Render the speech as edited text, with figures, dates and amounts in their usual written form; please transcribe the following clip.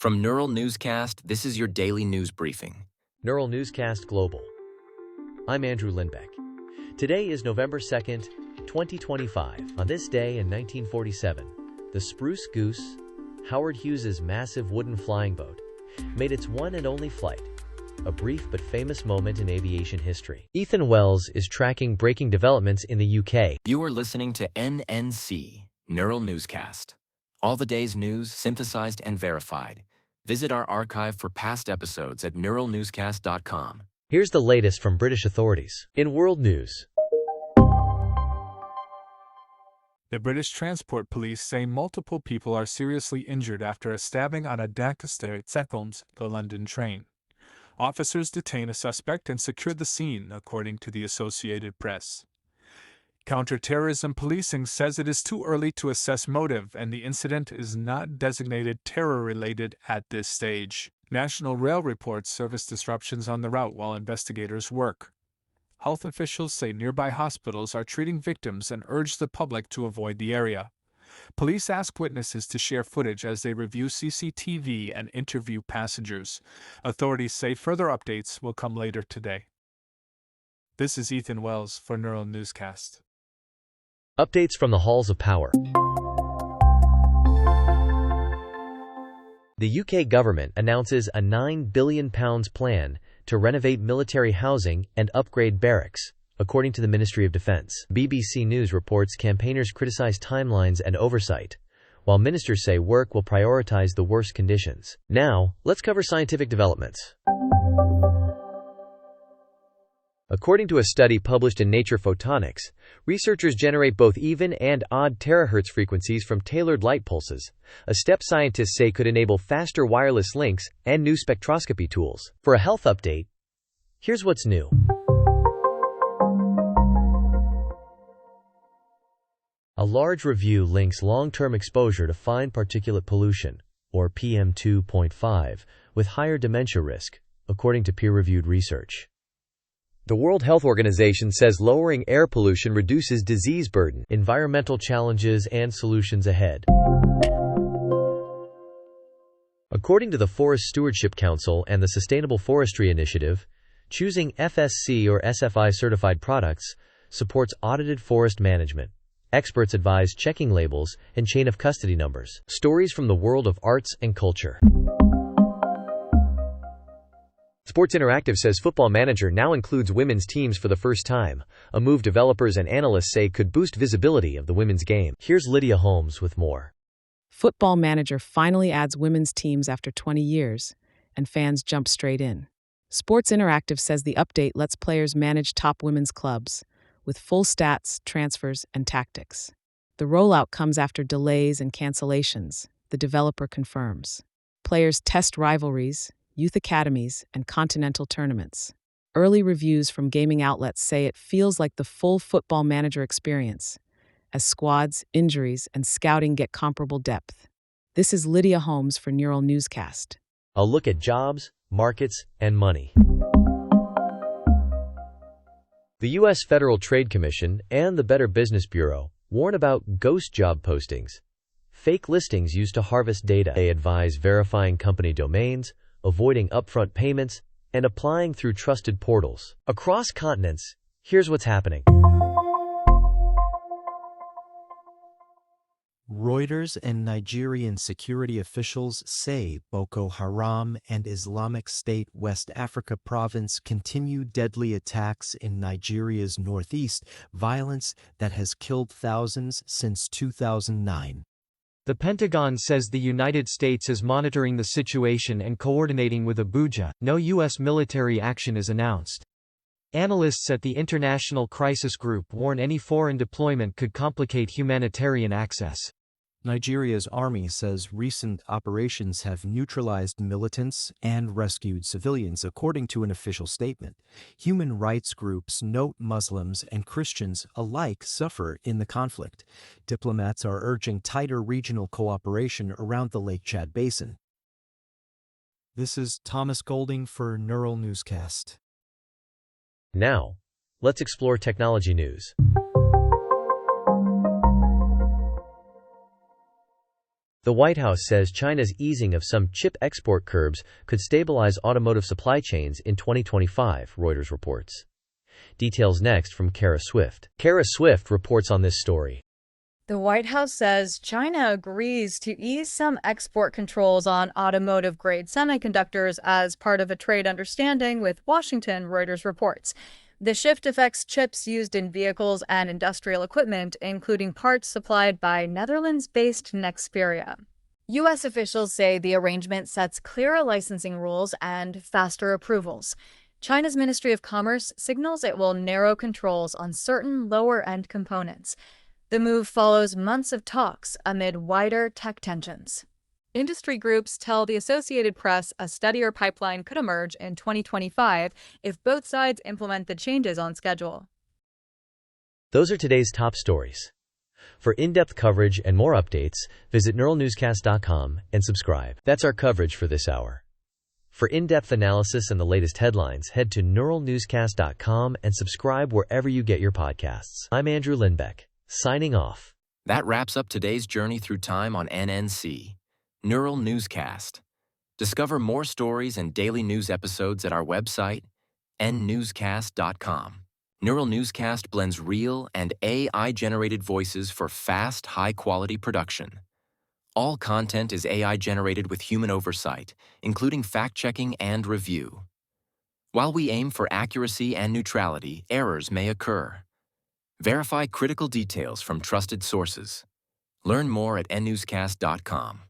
From Neural Newscast, this is your daily news briefing. Neural Newscast Global. I'm Andrew Lindbeck. Today is November 2nd, 2025. On this day in 1947, the Spruce Goose, Howard Hughes's massive wooden flying boat, made its one and only flight, a brief but famous moment in aviation history. Ethan Wells is tracking breaking developments in the UK. You are listening to NNC, Neural Newscast. All the day's news synthesized and verified. Visit our archive for past episodes at neuralnewscast.com. Here's the latest from British authorities. In world news, the British Transport Police say multiple people are seriously injured after a stabbing on a Doncaster-to-London train. Officers detained a suspect and secured the scene, according to the Associated Press. Counter-terrorism policing says it is too early to assess motive and the incident is not designated terror-related at this stage. National Rail reports service disruptions on the route while investigators work. Health officials say nearby hospitals are treating victims and urge the public to avoid the area. Police ask witnesses to share footage as they review CCTV and interview passengers. Authorities say further updates will come later today. This is Ethan Wells for Neural Newscast. updates from the halls of power. The UK government announces a £9 billion plan to renovate military housing and upgrade barracks, according to the Ministry of Defence. BBC News reports campaigners criticise timelines and oversight, while ministers say work will prioritise the worst conditions. Now, let's cover scientific developments. According to a study published in Nature Photonics, researchers generate both even and odd terahertz frequencies from tailored light pulses, a step scientists say could enable faster wireless links and new spectroscopy tools. For a health update, here's what's new. A large review links long-term exposure to fine particulate pollution, or PM2.5, with higher dementia risk, according to peer-reviewed research. The World Health Organization says lowering air pollution reduces disease burden, environmental challenges, and solutions ahead. According to the Forest Stewardship Council and the Sustainable Forestry Initiative, choosing FSC or SFI certified products supports audited forest management. Experts advise checking labels and chain of custody numbers. Stories from the world of arts and culture. Sports Interactive says Football Manager now includes women's teams for the first time, a move developers and analysts say could boost visibility of the women's game. Here's Lydia Holmes with more. Football Manager finally adds women's teams after 20 years, and fans jump straight in. Sports Interactive says the update lets players manage top women's clubs, with full stats, transfers, and tactics. The rollout comes after delays and cancellations, the developer confirms. Players test rivalries, youth academies, and continental tournaments. Early reviews from gaming outlets say it feels like the full Football Manager experience, as squads, injuries, and scouting get comparable depth. This is Lydia Holmes for Neural Newscast. A look at jobs, markets, and money. The U.S. Federal Trade Commission and the Better Business Bureau warn about ghost job postings, fake listings used to harvest data. They advise verifying company domains, avoiding upfront payments, and applying through trusted portals. Across continents, here's what's happening. Reuters and Nigerian security officials say Boko Haram and Islamic State West Africa province continue deadly attacks in Nigeria's northeast, violence that has killed thousands since 2009. The Pentagon says the United States is monitoring the situation and coordinating with Abuja. No U.S. military action is announced. Analysts at the International Crisis Group warn any foreign deployment could complicate humanitarian access. Nigeria's army says recent operations have neutralized militants and rescued civilians, according to an official statement. Human rights groups note Muslims and Christians alike suffer in the conflict. Diplomats are urging tighter regional cooperation around the Lake Chad Basin. This is Thomas Golding for Neural Newscast. Now, let's explore technology news. The White House says China's easing of some chip export curbs could stabilize automotive supply chains in 2025, Reuters reports. Details next from Kara Swift. Kara Swift reports on this story. The White House says China agrees to ease some export controls on automotive-grade semiconductors as part of a trade understanding with Washington, Reuters reports. The shift affects chips used in vehicles and industrial equipment, including parts supplied by Netherlands-based Nexperia. U.S. officials say the arrangement sets clearer licensing rules and faster approvals. China's Ministry of Commerce signals it will narrow controls on certain lower-end components. The move follows months of talks amid wider tech tensions. Industry groups tell the Associated Press a steadier pipeline could emerge in 2025 if both sides implement the changes on schedule. Those are today's top stories. For in-depth coverage and more updates, visit neuralnewscast.com and subscribe. That's our coverage for this hour. For in-depth analysis and the latest headlines, head to neuralnewscast.com and subscribe wherever you get your podcasts. I'm Andrew Lindbeck, signing off. That wraps up today's journey through time on NNC, Neural Newscast. Discover more stories and daily news episodes at our website, nnewscast.com. Neural Newscast blends real and AI-generated voices for fast, high-quality production. All content is AI-generated with human oversight, including fact-checking and review. While we aim for accuracy and neutrality, errors may occur. Verify critical details from trusted sources. Learn more at nnewscast.com.